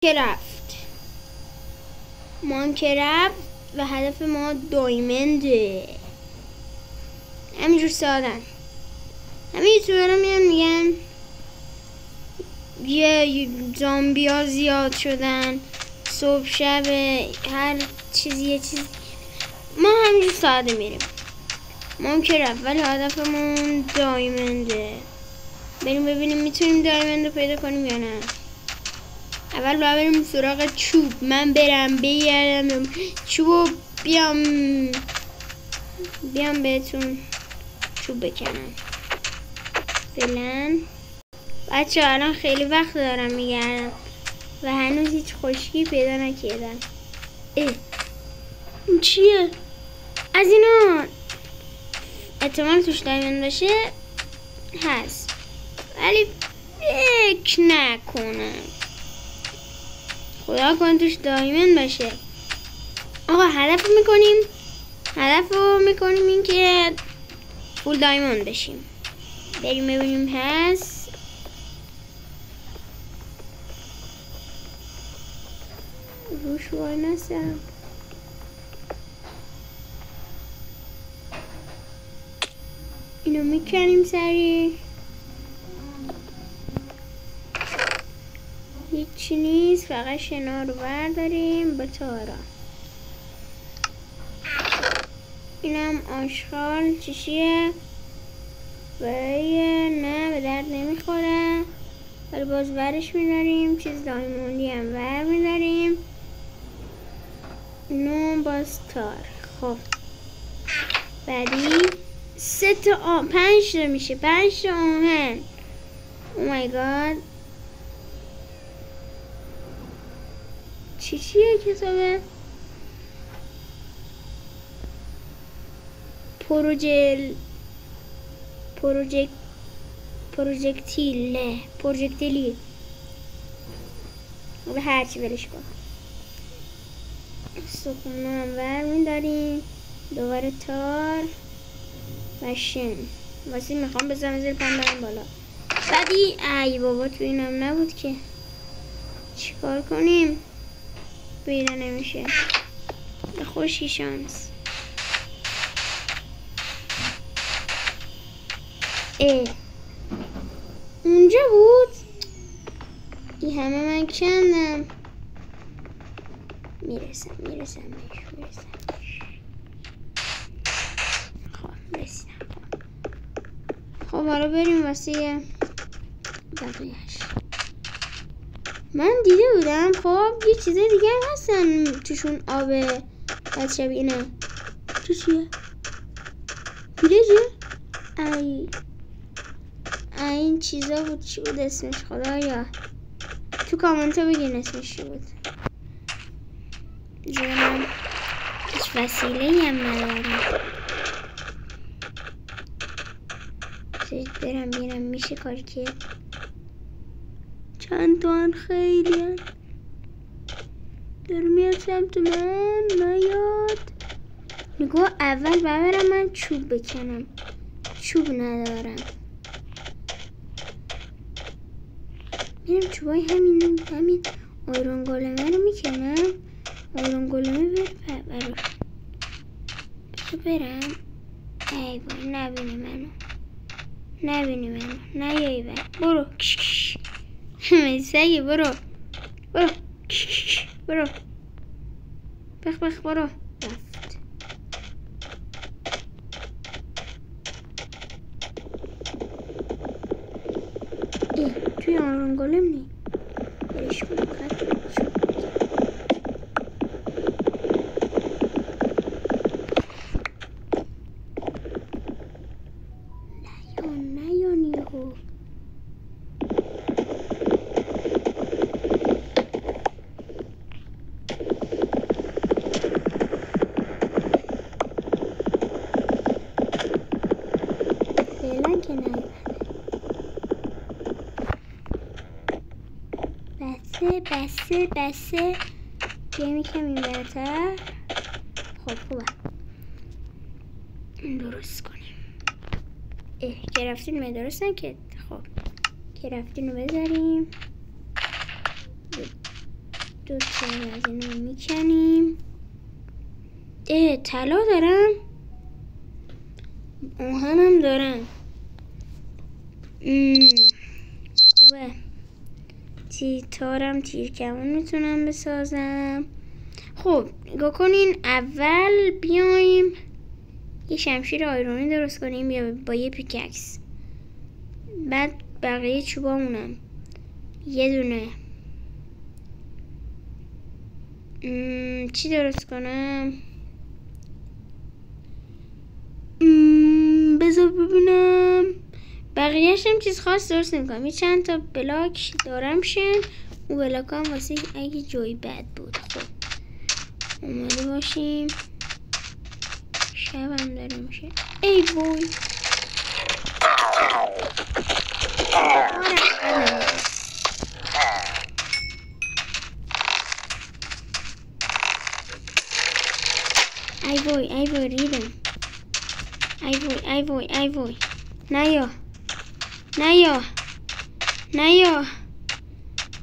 که رفت و هدف ما دایمنده. همینجور سادن. همه یوتیوبرها میگن یه زامبی ها زیاد شدن، صبح شب هر چیزی یه چیز. ما همینجور ساده میریم. ما که رفت ولی هدفمون دایمنده. بریم ببینیم میتونیم دایمند رو پیدا کنیم یا نه. اول باید بریم سراغ چوب. من برم بگردم چوب بیام بهتون چوب بکنم. فعلا بچه الان خیلی وقت دارم میگردم و هنوز هیچ خشکی پیدا نکردم. این چیه؟ از اینا احتمال توش دایمند باشه هست ولی فکر نکنم. خدا کنه توش دایمند باشه. آقا هدف میکنیم این که فول دایمند بشیم. بریم ببینیم هست. روش وای نستم. اینو میکنیم سریع. هیچی نیست، فقط شنا رو برداریم با تارا. اینم آشغال چیشیه نه به درد نمیخوره ولی باز ورش میداریم. چیز دایموندی هم ور میداریم. اینو باز تار. خب بعدی 3 تا 5 تا میشه. 5 تا آهن. او مای گاد. چیه کتابه؟ پروژکتیلی و هرچی برش کن. سکونه هم ور میداریم. دوباره تار و شن. واسه میخوام بزنم زیر پام برم بالا. بعدی ای بابا تو اینم نبود که. چیکار کنیم؟ پیدا نمیشه. خوشی شانس. اونجا بود. این همه من کندم. میرسم خب رسیدم. خب حالا بریم واسه بقیهش. من دیده بودم خب یه چیزای دیگه هم هستن توشون آبه. بعد شبیه اینه. تو چیه؟ این چیزا بود. چی بود اسمش؟ خدایا تو کامنت ها بگین اسمش چی بود. زنم هیچ وسیله هم ندارم. برم بینم میشه کار که چند تا هن. خیلی هن. در میاد سمت من نیاد. نگاه اول ببرم من چوب بکنم. چوب ندارم. میرم چوبای همین آیرون گولمه رو میکنم. آیرون گولمه برو تو برم. ای وای نبینی منو نیایی برو سگی برو بخ برو. رفت. توی آرون گلم نی برش کنم. نیان یهو. فعلا که نیان. بسه بیایم کم این برتر. خب خوبه درست کنیم. که رفتیم درست نکرد. خب که رفتیم رو بذاریم. 2 تا از اینا میکنیم. طلا دارم، آهنم دارم. خوبه. تیر کمون میتونم بسازم. خب نگاه کنین، اول بیایم یه شمشیر آیرونی درست کنیم یا با یه پیککس. بعد بقیه چوبامونم یه دونه چی درست کنم؟ بذار ببینم. بقیهش هم چیز خاص درست نمیکنم. یه چند تا بلاک دارم شن. اون بلاک هم واسه اگه جوی بد بود. خب اومده باشیم. شب هم داره میشه. ای وای ای وای ریدم. ای وای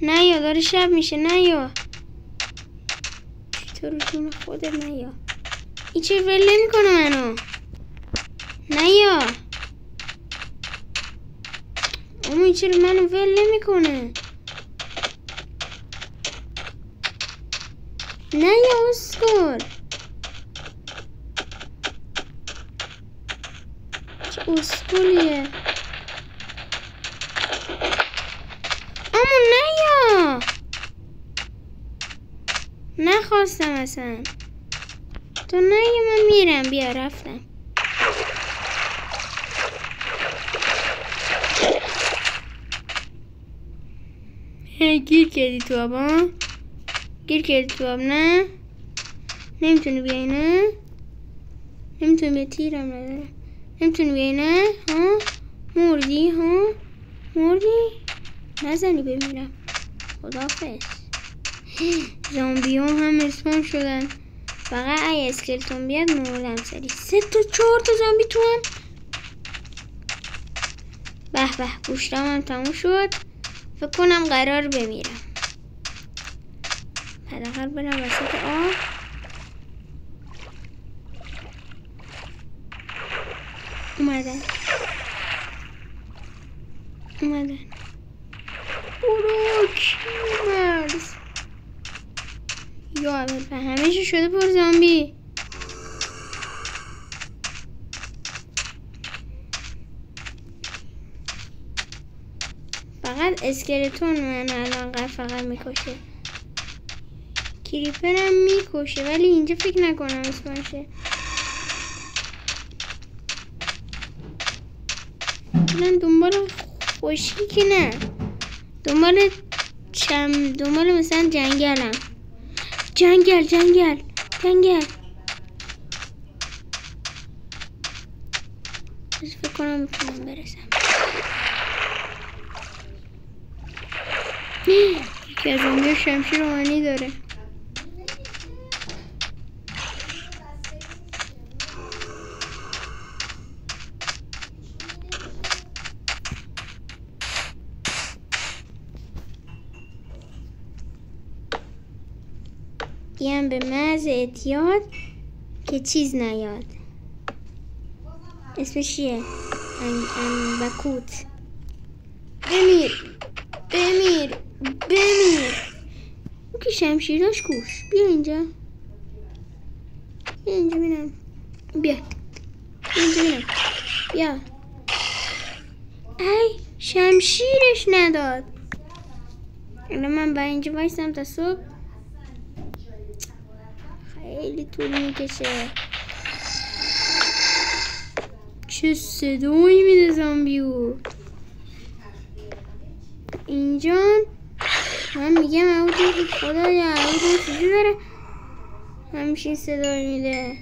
نیا داره شب میشه. نیا تو رو جون خودت نیا. این چه ول نمیکنه منو. نیا اما این چرا منو ول نمیکنه. نیا اسکول. چه اسکولیه. اما نیا. نخواستم اصلا. تو نیا من میرم. بیا رفتم. گیر کردی تو آب ها؟ گیر کردی تو آب نه؟ نمیتونی بیایی نه؟ نمیتونی بیایی تیرم ندارم. نمیتونی بیایی نه؟ ها؟ مردی ها؟ مردی؟ نزنی بمیرم. خداحافظ. زامبیون هم اسپان شدن. فقط ای اسکلتون بیاد مردم سری. 3 تا 4 تا زامبی تو هم. به به گوشتم هم تموم شد. فکر کنم قرار بمیرم. حداقل برم وسط آب. اومدن بروک مرز. یا اول به همیشه شده پر زامبی. فقط اسکلتون من الان فقط میکشه. کریپرم میکشه ولی اینجا فکر نکنم اسمشه. من دنبال خشکی که نه، دنبال مثلا جنگلم. جنگل فکر کنم میتونم برسم. یکی از زامبی‌ها شمشیر روحانی داره. یم به محض اعتیاد که چیز نیاد. اسمش چیه؟ انبکوت. بمیر او که شمشیر داشت کوش. بیا اینجا بینم. بیا ای شمشیرش نداد. الان من با اینجا وایسم تا صبح. خیلی طول میکشه. چه صدایی میده زامبیو اینجا. من میگم اعوذ خدایا اعوذ چیزی داره همچین صدایی میده.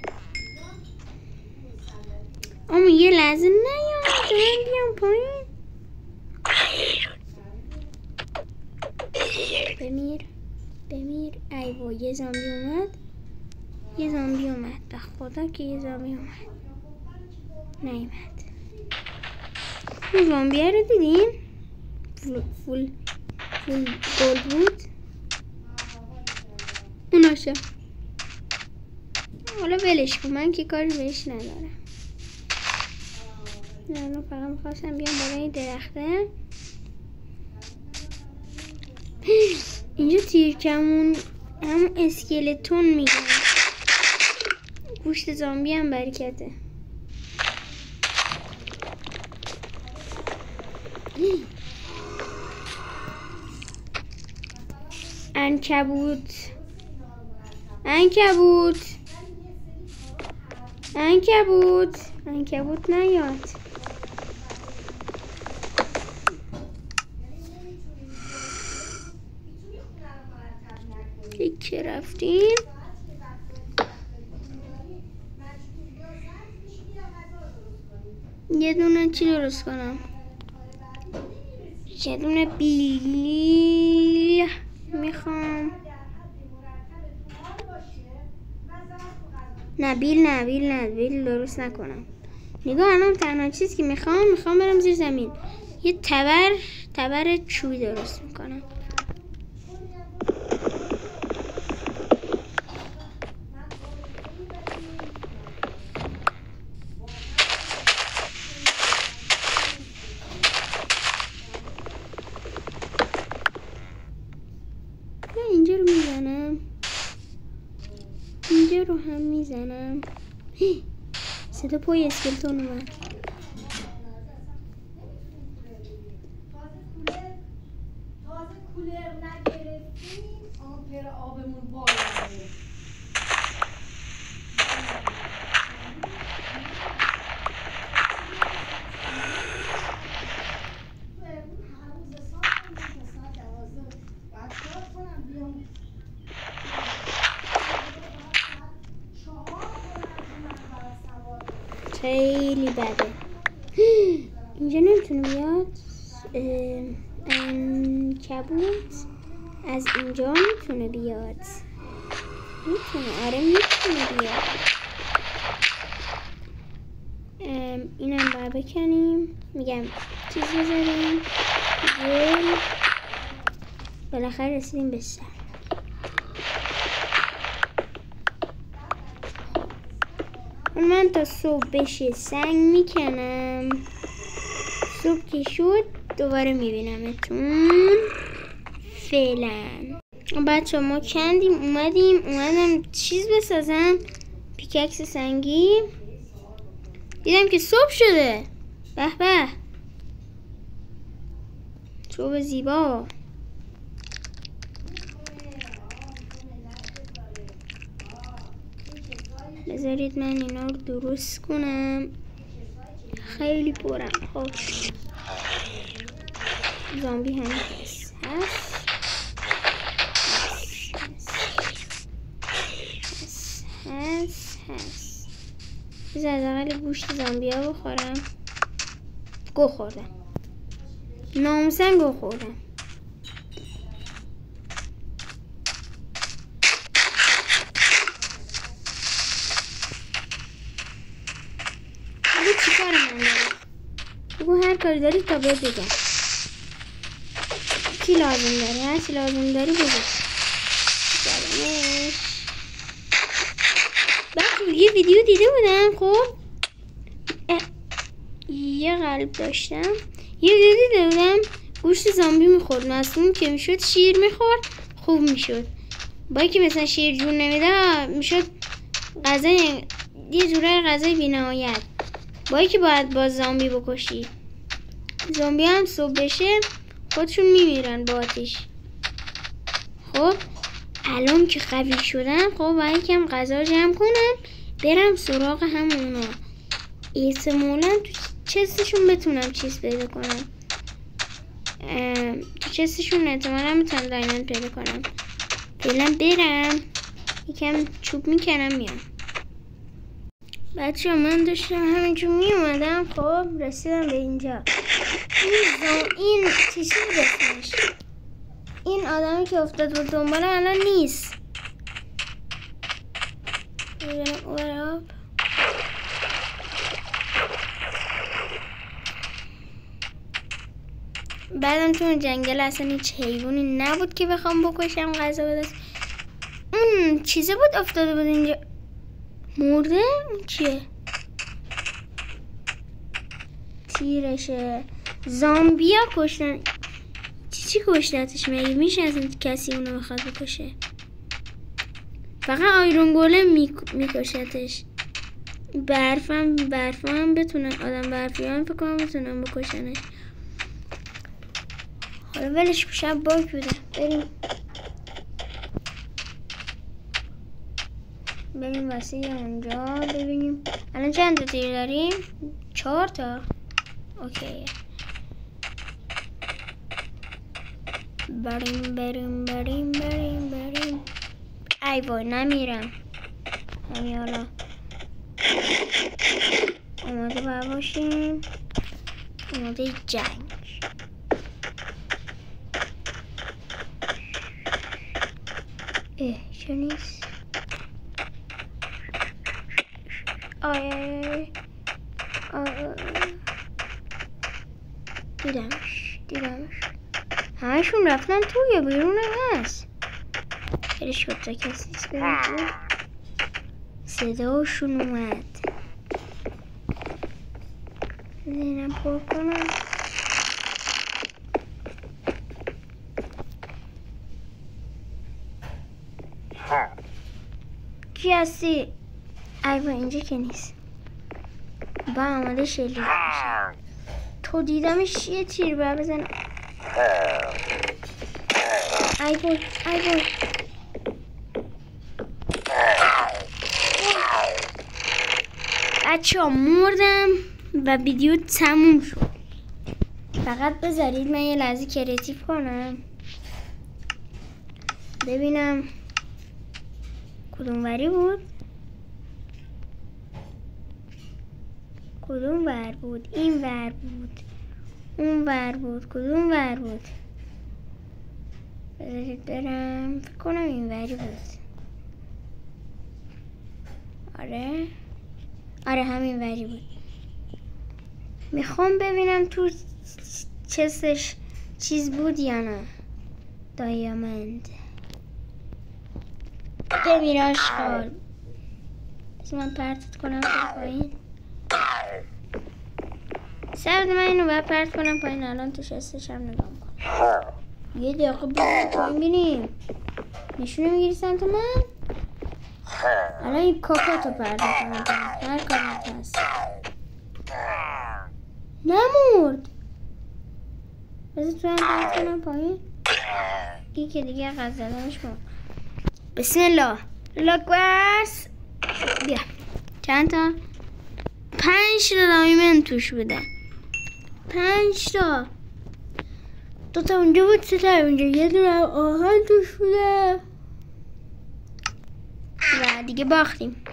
اما یه لحظه نیام دارم بیام پایین. بمیر ای وای یه زامبی اومد. به خدا که یه زامبی اومد. نیومد. اون زامبیه رو دیدین؟ فول گل بود. اوناشه. حالا ولش کن، من که کاری بهش ندارم. نه فقط میخواستم بیام بالای این درخته. اینجا تیرکمون همون اسکلتون میگن. گوشت زامبی هم برکته. عنکبوت عنکبوت عنکبوت عنکبوت نیاد. یک رفتیم. یه دونه چی درست کنم؟ یه دونه بیل میخوام. نه بیل درست نکنم. نگاه الان تنها چیزی که میخوام برم زیر زمین یه تبر چوبی درست میکنم. اینجا رو میزنم، اینجا رو هم میزنم. صدا پای اسکلتون اومد. تازه کولر نگرفتیم آمپر آبمون بالا. خیلی بده. اینجا نمیتونه بیاد. عنکبوت از اینجا میتونه بیاد. آره میتونه بیاد. اینم باید بکنیم. میگم چیز بذاریم. بالاخره رسیدیم به سر. من تا صبح بشه سنگ میکنم. صبح که شد دوباره میبینمتون. فعلا بچه ما کندیم اومدم چیز بسازم، پیککس سنگی. دیدم که صبح شده. به به، صبح زیبا. بذارید من اینا رو درست کنم. خیلی پرم. خب زامبی هم هست. بذار از اقل گوشت زامبی ها بخورم. گو خوردم، ناموسن گو خوردم. چی کار من داری؟ بگو هر کاری داری تا بهت بگم. چی لازم داری؟ هر چی لازم داری بگو. بچه یه ویدیو دیده بودم. خب یه قلب داشتم. یه ویدیو دیده بودم گوشت زامبی میخورد. مصدوم که میشد شیر میخورد خوب میشد. با که مثلا شیر جون نمیده میشد غذای یه جوره غذای بی‌نهایت. با که باید با زامبی بکشی. زامبی هم صبح بشه خودشون میمیرن با آتیش. خب الان که قوی شدن، خب باید یکم غذا جمع کنم برم سراغ همونا. احتمالاً تو چستشون بتونم چیز پیدا کنم. تو چستشون احتمالاً میتونم دایموند پیدا کنم. فعلا برم یکم چوب میکنم میام. بچه من داشتم همینجور می اومدم. خب رسیدم به اینجا. این چیزی بسنش. این آدمی که افتاد بود دنبالم الان نیست. بعدم تو جنگل اصلا هیچ حیوانی نبود که بخوام بکشم غذا بدست. اون چیزه بود افتاده بود اینجا مرده. اون چیه؟ تیرشه. زامبیا کشتن. چی کشتتش؟ مگه میشه اصلا کسی اونو بخواد بکشه؟ فقط آیرون گولم میکشتش. برفم بتونن آدم برفیان فکر کنم بتونن بکشنش. حالا ولش کن، شب باگ بوده. بریم واسه اونجا ببینیم الان چند تا تیر داریم. 4 تا. اوکی. بریم. ای وای نمیرم. همین حالا اومده باید باشیم. اومده جنگ. چه نیست. آی دیدمش. همشون رفتن توی بیرون هست. خیلی شد تا کسی نیست. ببین صداشون اومد. اینم پر کنم. کی هستی؟ ایوا اینجا که نیست. با آماده شلیک میشه. تو دیدمش یه تیر باید بزنم. ایوا بچه ها مردم و ویدیو تموم شد. فقط بذارید من یه لحظه کریتیو کنم ببینم کدوم وری بود. کدوم ور بود؟ این ور بود، اون ور بود، کدوم ور بود؟ بذارید برم. فکر کنم این وری بود. آره همین وری بود. میخوام ببینم تو چستش چیز بود یا نه. دایامند. بمیراش خال. بس من پرتت کنم پایین. سبت من اینو باید پرت کنم پایین. الان تو شستش هم نگاه کنم. یه دقیقه بریم پایین بینیم. نشونه میگیری سمت من. الان این کاکاتو پرت کنم. هر کاری هست. نمورد. بذار تو هم پرت کنم پایین. این که دیگه قد زدنش کن. بسم الله. لاکورس. بیا. چند تا؟ 5 تا دایمند توش بوده. 5 تا. 2 تا اونجا بود، 3 تا اونجا. یه دونه آهن توش بوده. و دیگه باختیم.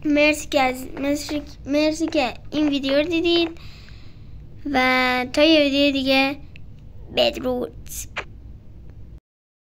مرسی که این ویدیو رو دیدید و تا یه ویدیو دیگه بدرود.